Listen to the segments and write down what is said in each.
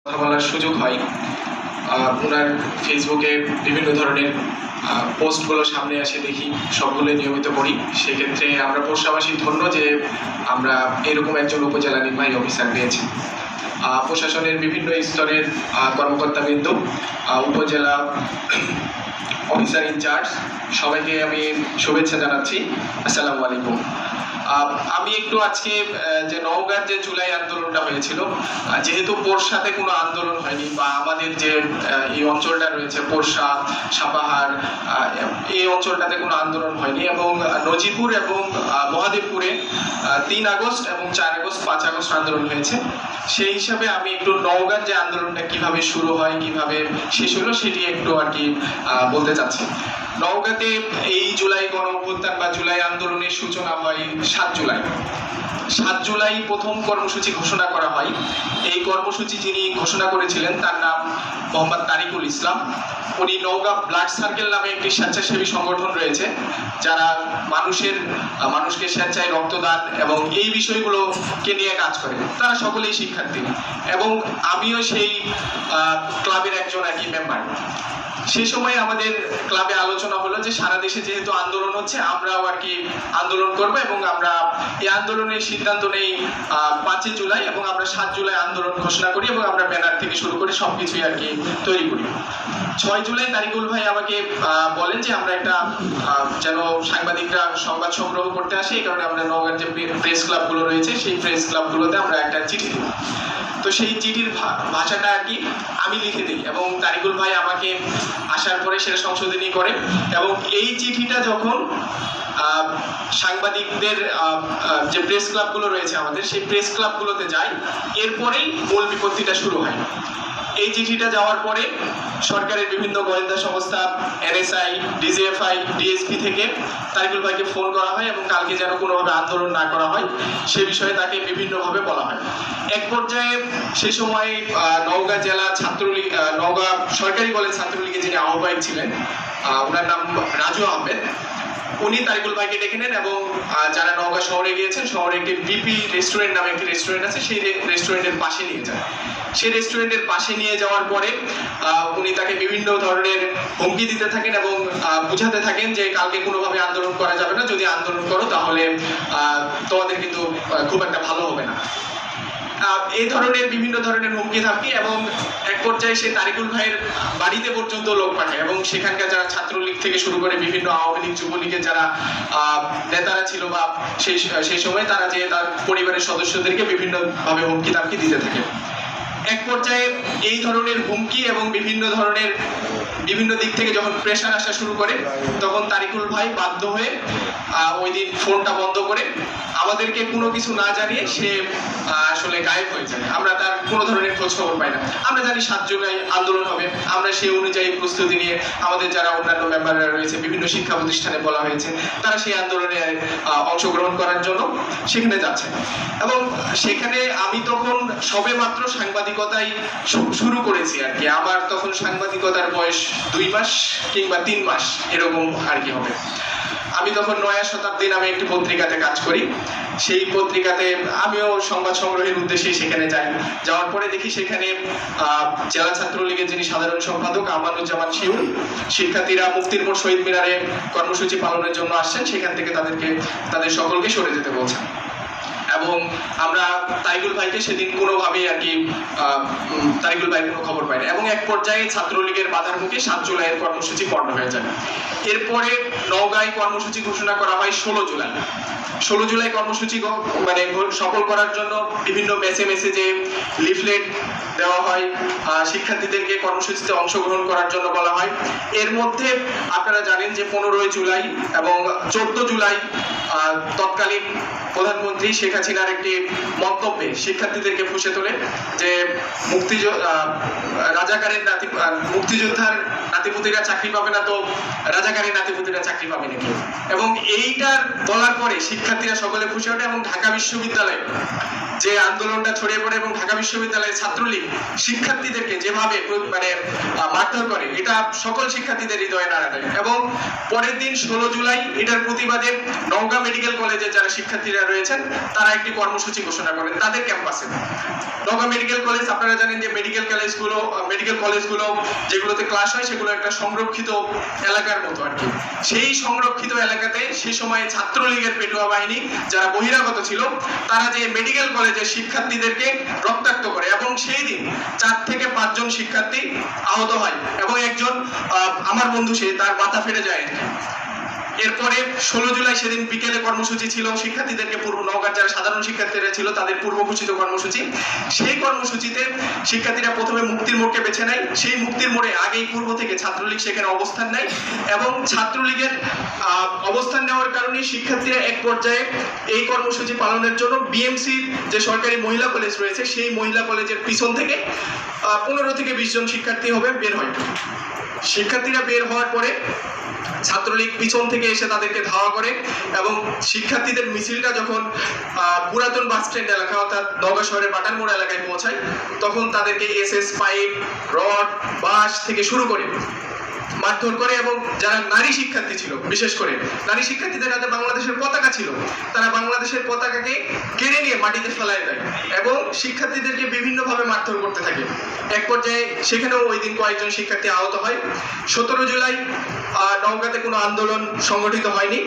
কথা বলার সুযোগ হয়। ওনার ফেসবুকে বিভিন্ন ধরনের পোস্টগুলো সামনে আসে, দেখি সবগুলো নিয়মিত পড়ি। সেক্ষেত্রে আমরা পোর্শাবাসী ধন্য যে আমরা এরকম একজন উপজেলা নির্বাহী অফিসার পেয়েছি। প্রশাসনের বিভিন্ন স্তরের কর্মকর্তাবৃন্দ, উপজেলা অফিসার ইনচার্জ, সবাইকে আমি শুভেচ্ছা জানাচ্ছি। আসসালামু আলাইকুম। আমি একটু আজকে যে নওগাঁর যে জুলাই আন্দোলনটা হয়েছিল, যেহেতু পোরশাতে কোনো আন্দোলন হয়নি, বা আমাদের যে এই অঞ্চলটা রয়েছে পোরশা, সাপাহার, এই অঞ্চলটাতে কোনো আন্দোলন হয়নি, এবং নজিপুর এবং মহাদেবপুরে 3 আগস্ট এবং 4 আগস্ট 5 আগস্ট আন্দোলন হয়েছে। সেই হিসাবে আমি একটু নওগাঁর যে আন্দোলনটা কিভাবে শুরু হয়, কিভাবে শেষ হলো, সেটি একটু আর কি বলতে চাচ্ছি। নওগাঁতে এই জুলাই গণ অভ্যুত্থান বা জুলাই আন্দোলনের সূচনা হয় 7 জুলাই। 7 জুলাই প্রথম কর্মসূচি ঘোষণা করা হয়। এই কর্মসূচি যিনি ঘোষণা করেছিলেন তার নাম মোহাম্মদ তারিকুল ইসলাম। উনি নওগাঁ ব্লাড সার্কেল নামে একটি স্বেচ্ছাসেবী সংগঠন রয়েছে, যারা মানুষকে স্বেচ্ছায় রক্তদান এবং এই বিষয়গুলোকে নিয়ে কাজ করে। তারা সকলেই শিক্ষার্থী, এবং আমিও সেই ক্লাবের একজন একই মেম্বার। সেই সময় আমাদের ক্লাবে আলোচনা হলো যে সারা দেশে যেহেতু আন্দোলন হচ্ছে, আমরাও আর কি আন্দোলন করব, এবং আমরা এই আন্দোলনের সিদ্ধান্ত নেই 5 জুলাই, এবং আমরা 7 জুলাই আন্দোলন ঘোষণা করি, এবং আমরা ব্যানার থেকে শুরু করে সবকিছুই আর কি তৈরি করি। 6 জুলাই তারিকুল ভাই আমাকে বলেন যে আমরা একটা যেন সাংবাদিকরা সংবাদ সংগ্রহ করতে আসে, এই কারণে আমরা নওগাঁর যে প্রেস ক্লাবগুলো রয়েছে সেই প্রেস ক্লাবগুলোতে আমরা একটা চিঠি দিই। তো সেই চিঠির ভাষাটা আর কি আমি লিখে দিই, এবং তারিকুল ভাই আমাকে আসার পরে সেটা সংশোধনী করে, এবং এই চিঠিটা যখন সাংবাদিকদের যে প্রেস ক্লাবগুলো রয়েছে আমাদের, সেই প্রেস ক্লাবগুলোতে যায়, এরপরেই মূল বিপত্তিটা শুরু হয়। এই চিঠিটা যাওয়ার পরে সরকারের বিভিন্ন গোয়েন্দা সংস্থা, এনএসআই, ডিজিএফআই, ডিএসপি থেকে তারিকুল ভাইকে ফোন করা হয়, এবং কালকে যেন কোনোভাবে আন্দোলন না করা হয় সে বিষয়ে তাকে বিভিন্নভাবে বলা হয়। এক পর্যায়ে সে সময় নওগাঁ জেলা ছাত্রলীগ, নওগাঁ সরকারি কলেজ ছাত্রলীগের যিনি আহ্বায়ক ছিলেন, ওনার নাম রাজু আহমেদ, উনি তারিকুল ভাইকে ডেকে নেন, এবং যারা নওগাঁ শহরে গিয়েছেন, শহরে একটি বিপি রেস্টুরেন্ট নামে একটি রেস্টুরেন্ট আছে, সেই রেস্টুরেন্টের পাশে নিয়ে যান। সেই রেস্টুরেন্টের পাশে নিয়ে যাওয়ার পরে উনি তাকে বিভিন্ন ধরনের হুমকি দিতে থাকেন, এবং বুঝাতে থাকেন যে কালকে কোনোভাবে আন্দোলন করা যাবে না, যদি আন্দোলন করো তাহলে তোমাদের কিন্তু খুব একটা ভালো হবে না। এই ধরনের বিভিন্ন ধরনের হুমকি ধামকি, এবং এক পর্যায়ে সে তারিকুল ভাইয়ের বাড়িতে পর্যন্ত লোক পাঠায়, এবং সেখানকার যারা ছাত্রলীগ থেকে শুরু করে বিভিন্ন আওয়ামী লীগ, যুবলীগের যারা নেতারা ছিল, বা সেই সময় তারা যে তার পরিবারের সদস্যদেরকে বিভিন্নভাবে হুমকি ধামকি দিতে থাকে। এক পর্যায়ে এই ধরনের হুমকি এবং বিভিন্ন দিক থেকে যখন প্রেশার আসা শুরু করে, তখন তারিকুল ভাই বাধ্য হয়ে ওই দিন ফোনটা বন্ধ করে আমাদেরকে কোনো কিছু না জানিয়ে সে আসলে গায়েব হয়ে যায়। আমরা তার কোনো ধরনের খোঁজ খবর পাই না। আমরা জানি 7 জুলাই আন্দোলন হবে, আমরা সেই অনুযায়ী প্রস্তুতি নিয়ে আমাদের যারা অন্যান্য মেম্বাররা রয়েছে, বিভিন্ন শিক্ষা প্রতিষ্ঠানে বলা হয়েছে, তারা সেই আন্দোলনে অংশগ্রহণ করার জন্য সেখানে যাচ্ছে। এবং সেখানে আমি তখন সবে মাত্র সাংবাদিকতাই শুরু করেছি আর কি। আমার তখন সাংবাদিকতার বয়স 2 মাস কিংবা 3 মাস এরকম আর কি হবে। আমি তখন নয়া শতাব্দী নামে একটি পত্রিকাতে কাজ করি। সেই পত্রিকাতে আমিও সংবাদ সংগ্রহের উদ্দেশ্যে সেখানে যাই। যাওয়ার পরে দেখি সেখানে জেলা ছাত্রলীগের যিনি সাধারণ সম্পাদক আমানুজ্জামান শিউর, শিক্ষার্থীরা মুক্তির মোড় শহীদ মিনারে কর্মসূচি পালনের জন্য আসছেন, সেখান থেকে তাদের সকলকে সরে যেতে বলছেন। এবং আমরা তারিকুল ভাইকে সেদিন কোনোভাবেই আর কি তারিকুল ভাইয়ের কোনো খবর পাই না, এবং এক পর্যায়ে ছাত্রলীগের বাধার মুখে 7 জুলাইয়ের কর্মসূচি পণ্ড হয়ে যায়। এরপরে নওগাঁয় কর্মসূচি ঘোষণা করা হয় 16 জুলাই। 16 জুলাই কর্মসূচি মানে সফল করার জন্য বিভিন্ন মেসেজে লিফলেট দেওয়া হয়, শিক্ষার্থীদেরকে কর্মসূচিতে অংশগ্রহণ করার জন্য বলা হয়। এর মধ্যে আপনারা জানেন যে 15 জুলাই এবং 14 জুলাই তৎকালীন প্রধানমন্ত্রী শেখ হাসিনার একটি মন্তব্যে শিক্ষার্থীদেরকে ফুঁসে তোলে যে মুক্তিযোদ্ধার নাতিপুতিরা চাকরি পাবে না, তো রাজাকারের নাতিপুতিরা চাকরি পাবে নাকি। এবং এইটার বলার পরে শিক্ষার্থীরা সকলে ফুঁসে ওঠে, এবং ঢাকা বিশ্ববিদ্যালয়ে যে আন্দোলনটা ছড়িয়ে পড়ে এবং ঢাকা বিশ্ববিদ্যালয়ের ছাত্রলীগ শিক্ষার্থীদেরকে যেভাবে মারধর করে, এটা সকল শিক্ষার্থীদের হৃদয়ে নাড়া দেয়। এবং পরের দিন 16 জুলাই এটার প্রতিবাদে নওগাঁ মেডিকেল কলেজের যারা শিক্ষার্থীরা রয়েছেন তারা একটি কর্মসূচি ঘোষণা করেন তাদের ক্যাম্পাসে। নওগাঁ মেডিকেল কলেজ, আপনারা জানেন যে মেডিকেল কলেজগুলো যেগুলোতে ক্লাস হয় সেগুলো একটা সংরক্ষিত এলাকার মতো আর কি। সেই সংরক্ষিত এলাকাতে সেই সময় ছাত্রলীগের পেটুয়া বাহিনী যারা বহিরাগত ছিল তারা যে মেডিকেল কলেজের শিক্ষার্থীদেরকে রক্তাক্ত করে এবং সেই দিন 4 থেকে 5 জন শিক্ষার্থী আহত হয় এবং একজন আমার বন্ধু সে তার মাথা ফেটে যায়। এরপরে 16 জুলাই সেদিন বিকেলে কর্মসূচি ছিল শিক্ষার্থীদেরকে নওগাঁর যারা সাধারণ শিক্ষার্থীরা ছিল তাদের পূর্ব ঘোষিত কর্মসূচি। সেই কর্মসূচিতে শিক্ষার্থীরা প্রথমে মুক্তির মোড়কে বেছে নেয়। সেই মুক্তির মোড়ে আগেই পূর্ব থেকে ছাত্রলীগ সেখানে অবস্থান নেয় এবং ছাত্রলীগের অবস্থান নেওয়ার কারণে শিক্ষার্থীরা এক পর্যায়ে এই কর্মসূচি পালনের জন্য বিএমসির যে সরকারি মহিলা কলেজ রয়েছে সেই মহিলা কলেজের পিছন থেকে 15 থেকে 20 জন শিক্ষার্থী বের হয়। শিক্ষার্থীরা বের হওয়ার পরে ছাত্রলীগ পিছন থেকে এসে তাদেরকে ধাওয়া করে এবং শিক্ষার্থীদের মিছিলটা যখন পুরাতন বাস স্ট্যান্ড এলাকা অর্থাৎ নওগাঁ শহরের বাটার মোড় এলাকায় পৌঁছায় তখন তাদেরকে এসএস পাইপ, রড, বাঁশ থেকে শুরু করে মারধর করে এবং যারা নারী শিক্ষার্থী ছিল, বিশেষ করে নারী শিক্ষার্থীদের হাতে বাংলাদেশের পতাকা ছিল, তারা বাংলাদেশের পতাকাকে কেড়ে নিয়ে মাটিতে ফেলায় দেয় এবং শিক্ষার্থীদেরকে বিভিন্নভাবে মারধর করতে থাকে। এক পর্যায়ে সেখানেও ওই দিন কয়েকজন শিক্ষার্থী আহত হয়। 17 জুলাই নওগাঁতে কোনো আন্দোলন সংগঠিত হয়নি।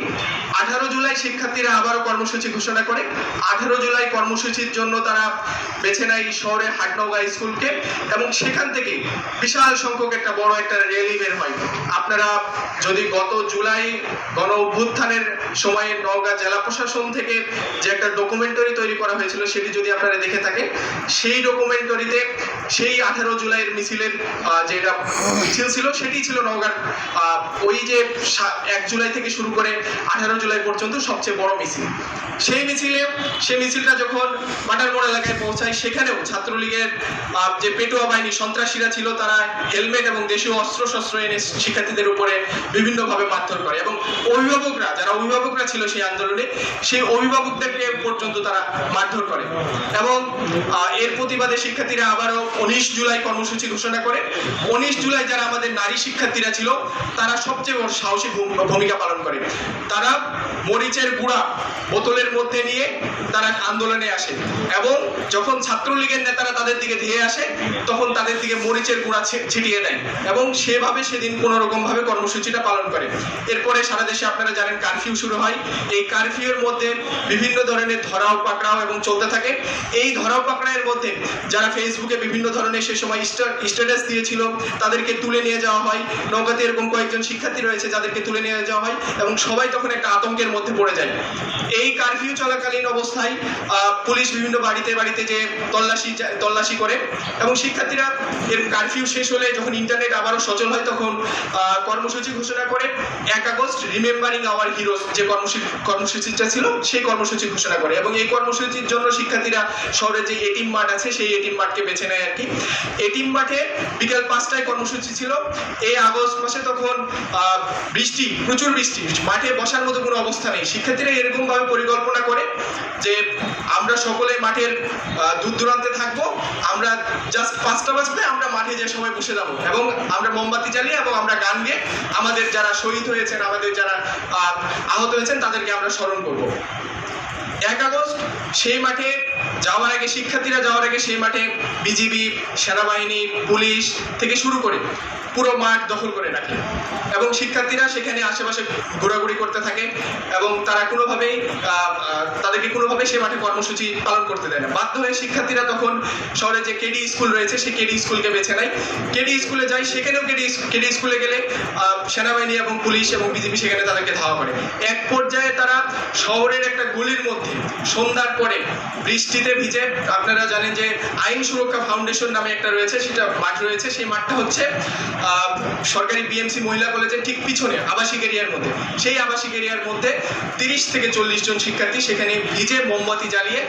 18 জুলাই শিক্ষার্থীরা আবারও কর্মসূচি ঘোষণা করে। 18 জুলাই কর্মসূচির জন্য তারা বেছে নেয় শহরের হাটনওগাঁ স্কুলকে এবং সেখান থেকে বিশাল সংখ্যক একটা বড় একটা র্যালি বের হয়। আপনারা যদি গত জুলাই গণ অভ্যুত্থানের সময়ে নওগাঁ জেলা প্রশাসন থেকে যে একটা ডকুমেন্টারি তৈরি করা হয়েছিল সেটি যদি আপনারা দেখে থাকেন, সেই ডকুমেন্টারিতে সেই 18 জুলাইয়ের মিছিলের যেটা মিছিল ছিল সেটি ছিল নওগাঁর ওই যে 1 জুলাই থেকে শুরু করে 18 জুলাই পর্যন্ত সবচেয়ে বড় মিছিল। সেই মিছিলটা যখন বাটার মোড় এলাকায় পৌঁছায় সেখানেও ছাত্রলীগের যে পেটুয়া বাহিনী সন্ত্রাসীরা ছিল তারা হেলমেট এবং দেশীয় অস্ত্রশস্ত্র এনে শিক্ষার্থীদের উপরে বিভিন্নভাবে মারধর করে এবং যারা অভিভাবকরা ছিল সেই আন্দোলনে সেই অভিভাবকদেরকে পর্যন্ত তারা মারধর করে এবং এর প্রতিবাদে শিক্ষার্থীরা আবারও 19 জুলাই কর্মসূচি ঘোষণা করে। 19 জুলাই যারা আমাদের নারী শিক্ষার্থীরা ছিল তারা সবচেয়ে বড় সাহসী ভূমিকা পালন করে। তারা মরিচের গুঁড়া বোতলের মধ্যে নিয়ে তারা আন্দোলনে আসে এবং যখন ছাত্রলীগের নেতারা তাদের দিকে ধেয়ে আসে তখন তাদের দিকে মরিচের গুঁড়া ছিটিয়ে দেয় এবং সেভাবে সেদিন কোনো রকম ভাবে কর্মসূচিটা পালন করে। এরপরে সারা দেশে আপনারা জানেন কারফিউ শুরু হয়। এই কারফিউর মধ্যে বিভিন্ন ধরনের ধরাও পাকড়াও এবং চলতে থাকে। এই ধরাও পাকড়াওয়ের মধ্যে যারা ফেসবুকে বিভিন্ন ধরনের সে সময় স্ট্যাটাস দিয়েছিল তাদেরকে তুলে নিয়ে যাওয়া হয়। নওগাঁতে এরকম কয়েকজন শিক্ষার্থী রয়েছে যাদেরকে তুলে নিয়ে যাওয়া হয় এবং সবাই তখন একটা আতঙ্কের মধ্যে পড়ে যায়। এই কারফিউ চলাকালীন অবস্থায় পুলিশ বিভিন্ন বাড়িতে যে তল্লাশি করে এবং শিক্ষার্থীরা এর কারফিউ শেষ হলে যখন ইন্টারনেট আবারও সচল হয় তখন কর্মসূচি ঘোষণা করে 1 আগস্ট রিমেম্বারিং আওয়ার হিরোজ যে কর্মসূচিটা ছিল সেই কর্মসূচি ঘোষণা করে এবং এই কর্মসূচির জন্য শিক্ষার্থীরা শহরে যে এটিএম মাঠ আছে সেই এটিএম মাঠকে বেছে নেয় আর কি। এটিএম মাঠে বিকেল 5টায় কর্মসূচি ছিল। এই আগস্ট মাসে তখন প্রচুর বৃষ্টি, মাঠে বসার মতো কোনো অবস্থা নেই। শিক্ষার্থীরা এরকম ভাবে পরিকল্পনা করে যে আমরা সকলে মাঠের দূর দূরান্তে থাকবো, আমরা জাস্ট 5টা বাজলে আমরা মাঠে যে সময় বসে যাবো এবং আমরা মোমবাতি জ্বালিয়ে এবং আমরা গান গেয়ে আমাদের যারা শহীদ হয়েছেন, আমাদের যারা আহত হয়েছেন তাদেরকে আমরা স্মরণ করব। 1 আগস্ট সেই মাঠে শিক্ষার্থীরা যাওয়ার আগে সেই মাঠে বিজিবি, সেনাবাহিনী, পুলিশ থেকে শুরু করে পুরো মাঠ দখল করে রাখে এবং শিক্ষার্থীরা সেখানে আশেপাশে ঘোরাঘুরি করতে থাকে এবং তাদেরকে কোনোভাবে সেই মাঠে কর্মসূচি পালন করতে দেয় না। বাধ্য হয়ে শিক্ষার্থীরা তখন শহরে যে কেডি স্কুল রয়েছে সেই কেডি স্কুলকে বেছে নেয়। কেডি স্কুলে যায়, সেখানেও কেডি স্কুলে গেলে সেনাবাহিনী এবং পুলিশ এবং বিজিবি সেখানে তাদেরকে ধাওয়া করে। এক পর্যায়ে তারা শহরের একটা গলির মধ্যে সন্ধ্যার পরে বৃষ্টিতে ভিজে, আপনারা জানেন যে আইন সুরক্ষা ফাউন্ডেশন নামে একটা রয়েছে, সেটা মাঠ রয়েছে, সেই মাঠটা হচ্ছে সরকারি বিএমসি মহিলা কলেজের ঠিক পিছনে আবাসিক এরিয়ার মধ্যে। সেই আবাসিক এরিয়ার মধ্যে 30 থেকে 40 জন শিক্ষার্থী সেখানে ভিজে মোমবাতি জ্বালিয়ে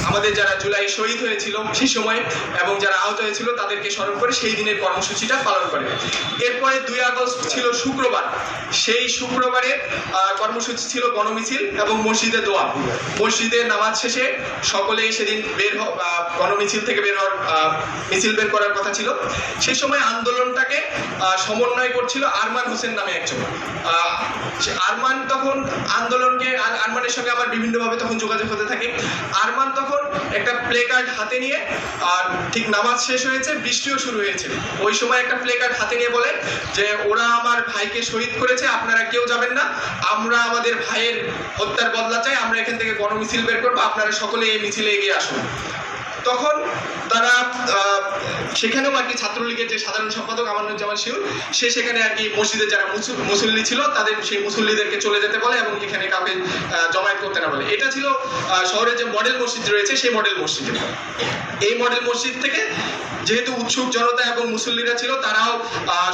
আমাদের যারা জুলাই শহীদ হয়েছিল সেই সময় এবং যারা আহত হয়েছিল তাদেরকে স্মরণ করে সেই দিনের কর্মসূচিটা পালন করে। এরপরে 2 আগস্ট ছিল শুক্রবার। সেই শুক্রবারে কর্মসূচি ছিল গণমিছিল এবং মসজিদে দোয়া। মসজিদে নামাজ শেষে সকলেই সেদিন গণমিছিল থেকে মিছিল বের করার কথা ছিল। সেই সময় আন্দোলনটাকে সমন্বয় করছিল আরমান হোসেন নামে একজন। আরমান তখন আরমানের সঙ্গে আমার বিভিন্নভাবে তখন যোগাযোগ হতে থাকে। আরমান তখন একটা প্লে কার্ড হাতে নিয়ে, ঠিক নামাজ শেষ হয়েছে, বৃষ্টিও শুরু হয়েছে, ওই সময় একটা প্লে কার্ড হাতে নিয়ে বলে যে ওরা আমার ভাইকে শহীদ করেছে, আপনারা কেউ যাবেন না, আমরা আমাদের ভাইয়ের হত্যার বদলা চাই, আমরা এখান থেকে গণমিছিল বের করবো, আপনারা সকলে এই মিছিলে এগিয়ে আসুন। তখন তারা সেখানেও আর কি ছাত্রলীগের যে সাধারণ সম্পাদক আমানুজ্জামান শিউর, সে সেখানে আর কি মসজিদের যারা মুসল্লি ছিল তাদের সেই মুসল্লিদেরকে চলে যেতে বলে এবং এখানে কাউকে জমায়েত করতে না বলে। এটা ছিল শহরের যে মডেল মসজিদ রয়েছে সেই মডেল মসজিদ। এই মডেল মসজিদ থেকে যেহেতু উৎসুক জনতা এবং মুসল্লিরা ছিল, তারাও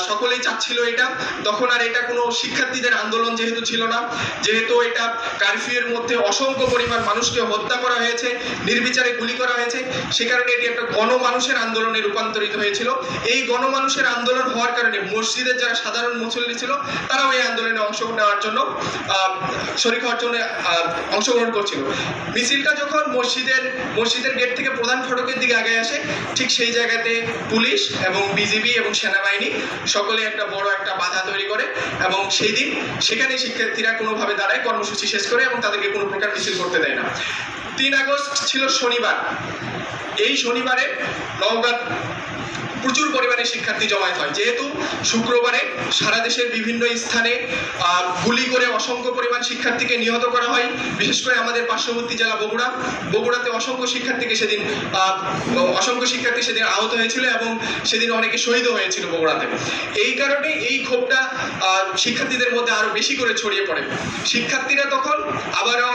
সকলেই চাচ্ছিল এটা। তখন আর এটা কোনো শিক্ষার্থীদের আন্দোলন যেহেতু ছিল না, যেহেতু এটা কারফিউয়ের মধ্যে অসংখ্য পরিমাণ মানুষকে হত্যা করা হয়েছে, নির্বিচারে গুলি করা হয়েছে, সে কারণে এটি একটা গণমানুষের আন্দোলনে রূপান্তরিত হয়েছিল। এই গণমানুষের আন্দোলন হওয়ার কারণে মসজিদের যারা সাধারণ মুসল্লি ছিল তারাও এই আন্দোলনে অংশ নেওয়ার জন্য শরীক হওয়ার জন্য অংশগ্রহণ করছিল। মিছিলটা যখন মসজিদের গেট থেকে প্রধান ফটকের দিকে আগে আসে, ঠিক সেই জায়গাতে পুলিশ এবং বিজিবি এবং সেনাবাহিনী সকলে একটা বড় একটা বাধা তৈরি করে এবং সেই দিন সেখানে শিক্ষার্থীরা কোনোভাবে দাঁড়ায়, কর্মসূচি শেষ করে এবং তাদেরকে কোনো প্রকার মিছিল করতে দেয় না। 3 আগস্ট ছিল শনিবার। এই শনিবারে নওগাঁ প্রচুর পরিমাণে শিক্ষার্থী জমায়েত হয়। যেহেতু শুক্রবারে সারা দেশের বিভিন্ন স্থানে গুলি করে অসংখ্য পরিমাণ শিক্ষার্থীকে নিহত করা হয়, বিশেষ করে আমাদের পার্শ্ববর্তী জেলা বগুড়াতে অসংখ্য শিক্ষার্থী সেদিন আহত হয়েছিল এবং সেদিন অনেকে শহীদও হয়েছিল বগুড়াতে। এই কারণে এই ক্ষোভটা শিক্ষার্থীদের মধ্যে আরো বেশি করে ছড়িয়ে পড়ে। শিক্ষার্থীরা তখন আবারও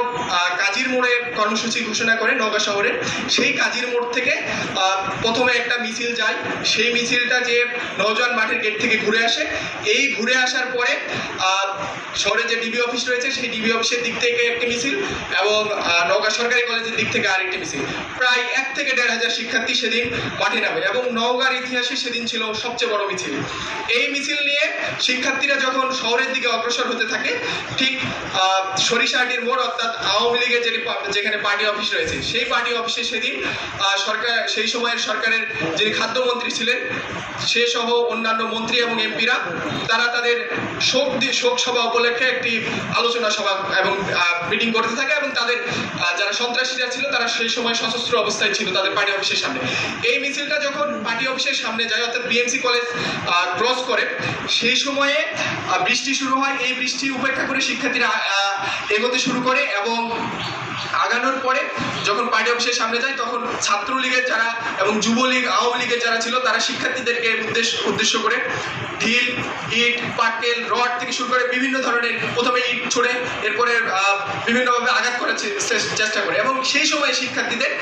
কাজীর মোড়ে কর্মসূচি ঘোষণা করে নওগাঁ শহরে। সেই কাজীর মোড় থেকে প্রথমে একটা মিছিল যায়, সেই মিছিলটা যে নওজোয়ান মাঠের গেট থেকে ঘুরে আসে। এই ঘুরে আসার পরে শহরের যে ডিবি অফিস রয়েছে সেই ডিবি অফিসের দিক থেকে একটি মিছিল এবং নওগাঁ সরকারি কলেজের দিক থেকে আরেকটি মিছিল। প্রায় 1 থেকে 1.5 হাজার শিক্ষার্থী সেদিন মাঠে নামে এবং নওগাঁর ইতিহাসে সেদিন ছিল সবচেয়ে বড় মিছিল। এই মিছিল নিয়ে শিক্ষার্থীরা যখন শহরের দিকে অগ্রসর হতে থাকে, ঠিক সরিষাহাটির মোড় অর্থাৎ আওয়ামী লীগের যেখানে পার্টি অফিস রয়েছে সেই পার্টি অফিসে সেদিন সেই সময়ের সরকারের যিনি খাদ্যমন্ত্রী ছিলেন সে সহ অন্যান্য মন্ত্রী এবং এমপিরা তারা তাদের শোক সভা উপলক্ষে একটি আলোচনা সভা এবং মিটিং করতে থাকে এবং তাদের যারা সন্ত্রাসীরা ছিল তারা সেই সময় সশস্ত্র অবস্থায় ছিল তাদের পার্টি অফিসের সামনে। এই মিছিলটা যখন পার্টি অফিসের সামনে যায় অর্থাৎ বিএমসি কলেজ ক্রস করে, সেই সময়ে বৃষ্টি শুরু হয়। এই বৃষ্টি উপেক্ষা করে শিক্ষার্থীরা এগোতে শুরু করে এবং আগানোর পরে যখন পার্টি অফিসের সামনে যায় তখন ছাত্রলীগের যারা এবং যুবলীগ আওয়ামী লীগের যারা ছিল তারা শিক্ষার্থীদেরকে উদ্দেশ্য করে ঢিল, ইট, পাটকেল, রড থেকে শুরু করে বিভিন্ন ধরনের, প্রথমে ইট ছুড়ে এরপরে বিভিন্নভাবে আঘাত করার চেষ্টা করে এবং সেই সময় শিক্ষার্থীদের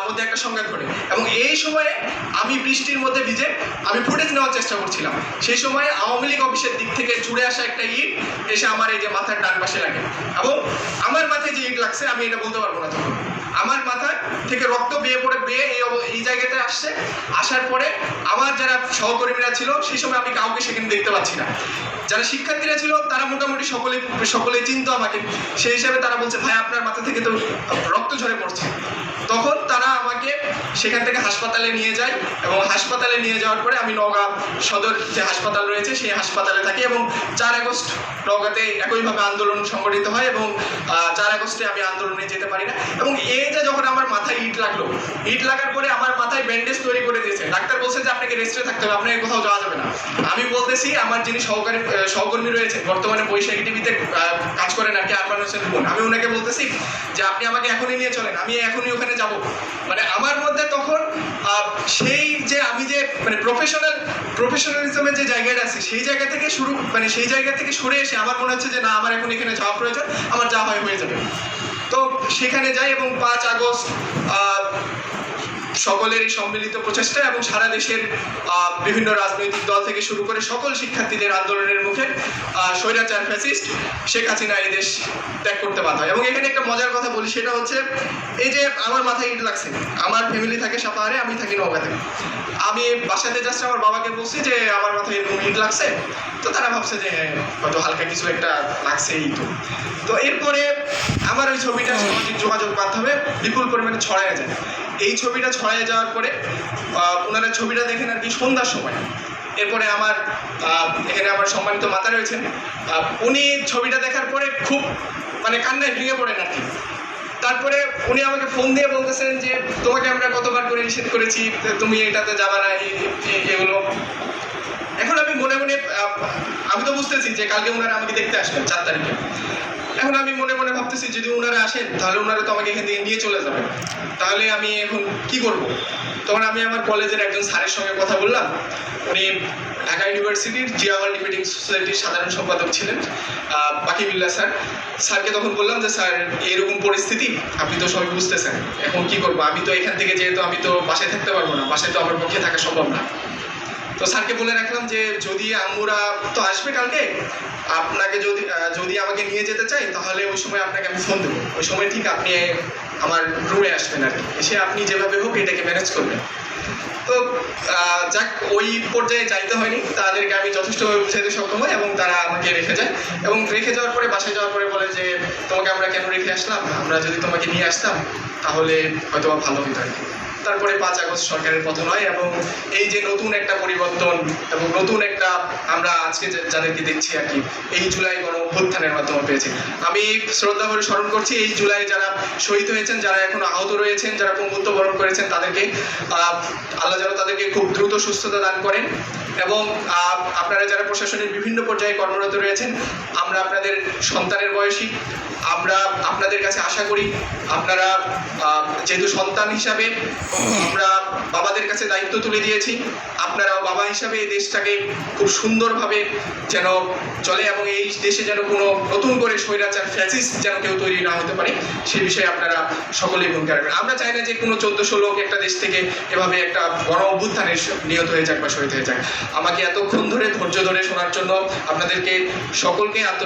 মধ্যে একটা সংঘাত ঘটে এবং এই সময়ে আমি বৃষ্টির মধ্যে ভিজে আমি ফুটেজ নেওয়ার চেষ্টা করছিলাম। সেই সময় আওয়ামী লীগ অফিসের দিক থেকে ছুড়ে আসা একটা ইট এসে আমার এই যে মাথার ডান পাশে লাগে এবং আমার মাথায় যে ইট লাগছে আমি এটা বলতে পারবো না। তখন আমার মাথা থেকে রক্ত বেয়ে এই জায়গাতে আসছে। আসার পরে আমার যারা সহকর্মীরা ছিল সেই সময় আমি কাউকে সেখানে দেখতে পাচ্ছি না। যারা শিক্ষার্থীরা ছিল তারা মোটামুটি সকলেই চিনতো আমাকে। সেই হিসাবে তারা বলছে, ভাই আপনার মাথা থেকে তো রক্ত ঝরে পড়ছে। তখন তারা আমাকে সেখান থেকে হাসপাতালে নিয়ে যায় এবং হাসপাতালে নিয়ে যাওয়ার পরে আমি নওগাঁ সদর যে হাসপাতাল রয়েছে সেই হাসপাতালে থাকি এবং 4 আগস্ট নওগাঁতে একইভাবে আন্দোলন সংগঠিত হয় এবং 4 আগস্টে আমি আন্দোলনে যেতে পারি না। এবং এই যে যখন আমার মাথায় ইট লাগার পরে আমার মাথায় ব্যান্ডেজ তৈরি করে দিয়েছে। ডাক্তার বলছে যে আপনাকে রেস্টে থাকতে হবে, আপনাকে কোথাও যাওয়া যাবে না। আমি বলতেছি, আমার যিনি সহকর্মী রয়েছে বর্তমানে বৈশাখী টিভিতে কাজ করেন আর কি, আরমান হোসেন বোন, আমি ওনাকে বলতেছি যে আপনি আমাকে এখনই নিয়ে চলেন, আমি এখনই ওখানে যাব। মানে আমার মধ্যে তখন সেই যে আমি যে মানে প্রফেশনালিজমের যে জায়গাটা আছে সেই জায়গা থেকে সরে এসে আমার মনে হচ্ছে যে না, আমার এখন এখানে যাওয়া প্রয়োজন, আমার যা হয়ে যাবে। তো সেখানে যাই এবং 5 আগস্ট সকলেরই সম্মিলিত প্রচেষ্টা এবং সারা দেশের বিভিন্ন রাজনৈতিক দল থেকে শুরু করে সকল শিক্ষার্থীদের আন্দোলনের মুখে স্বৈরাচার ফ্যাসিস্ট শেখ হাসিনা এই দেশ ত্যাগ করতে বাধ্য হয়। এবং এখানে একটা মজার কথা বলি, সেটা হচ্ছে এই যে আমার মাথায় ইট লাগছে, আমার ফ্যামিলি থাকে সাপাহারে, আমি থাকি নওগাঁতে। আমি বাসাতে জাস্ট আমার বাবাকে বলছি যে আমার মাথায় এরকম হিট লাগছে, তো তারা ভাবছে যে হয়তো হালকা কিছু একটা লাগছে এই তো। তো এরপরে আমার ওই ছবিটা সামাজিক যোগাযোগ মাধ্যমে বিপুল পরিমাণে ছড়ায় যায়। এই ছবিটা ছড়ায় যাওয়ার পরে ওনারা ছবিটা দেখেন আর কি সন্ধ্যার সময়। এরপরে আমার এখানে আমার সম্মানিত মাতা রয়েছেন, উনি ছবিটা দেখার পরে খুব মানে কান্নায় ভেঙে পড়েন আর কি। তারপরে উনি আমাকে ফোন দিয়ে বলতেছেন যে তোমাকে আমরা কতবার করে নিষেধ করেছি, তুমি এটাতে যাবা না, এগুলো। এখন আমি মনে মনে আমি তো বুঝতেছি যে কালকে ওনারা আমাকে দেখতে আসবেন 4 তারিখে। এখন আমি মনে মনে ভাবতেছি যদি ওনারা আসেন তাহলে ওনারা তো আমাকে এখান থেকে নিয়ে চলে যাবে, তাহলে আমি এখন কি করব? তখন আমি আমার কলেজের একজন স্যারের সঙ্গে কথা বললাম। উনি ঢাকা ইউনিভার্সিটির জিয়াওয়াল ডিবেটিং সোসাইটির সাধারণ সম্পাদক ছিলেন, বাকিবুল্লাহ স্যার। স্যারকে তখন বললাম যে স্যার এরকম পরিস্থিতি, আপনি তো সবাই বুঝতেছেন, এখন কি করবো? আমি তো এখান থেকে যেহেতু আমি তো বাসায় থাকতে পারবো না, বাসায় তো আমার পক্ষে থাকা সম্ভব না। তো স্যারকে বলে রাখলাম যে যদি আম্মুরা তো আসবে কালকে, আপনাকে যদি আমাকে নিয়ে যেতে চাই তাহলে ওই সময় আপনাকে আমি ফোন দেবো, ওই সময় ঠিক আপনি আমার রুমে আসবেন আর কি, এসে আপনি যেভাবে হোক এটাকে ম্যানেজ করবেন। তো যাক, ওই পর্যায়ে যাইতে হয়নি, তাদেরকে আমি যথেষ্টভাবে বুঝাইতে সক্ষম হই এবং তারা আমাকে রেখে যায়। এবং রেখে যাওয়ার পরে বাসায় যাওয়ার পরে বলে যে তোমাকে আমরা কেন রেখে আসলাম, আমরা যদি তোমাকে নিয়ে আসতাম তাহলে হয়তো ভালো হতো আর কি। তারপরে 5 আগস্ট সরকারের পতন হয় এবং এই যে নতুন একটা পরিবর্তন এবং নতুন একটা আমরা আজকে যাদেরকে দেখছি আর কি, এই জুলাই গণ অভ্যুত্থানের মাধ্যমে পেয়েছি। আমি শ্রদ্ধা করে স্মরণ করছি এই জুলাই যারা শহীদ হয়েছেন, যারা এখনো আহত রয়েছেন, যারা পঙ্গুত্ব বরণ করেছেন, তাদেরকে আল্লাহ যেন তাদেরকে খুব দ্রুত সুস্থতা দান করেন। এবং আপনারা যারা প্রশাসনের বিভিন্ন পর্যায়ে কর্মরত রয়েছেন, আমরা আপনাদের সন্তানের বয়সী, আমরা আপনাদের কাছে আশা করি আপনারা যেহেতু সন্তান হিসাবে আমরা বাবাদের কাছে দায়িত্ব তুলে দিয়েছি, আপনারাও বাবা হিসাবে এই দেশটাকে খুব সুন্দরভাবে যেন চলে এবং এই দেশে যেন কোনো নতুন করে স্বৈরাচার ফ্যাসিস্ট যেন কেউ তৈরি না হতে পারে, সেই বিষয়ে আপনারা সকলেই ভূমিকা রাখবেন। আমরা চাই না যে কোনো 1400 লোক একটা দেশ থেকে এভাবে একটা গণ অভ্যুত্থানে নিহত হয়ে যাক বা শহীদ হয়ে যাক। আমাকে এতক্ষণ ধরে ধৈর্য ধরে শোনার জন্য আপনাদেরকে সকলকে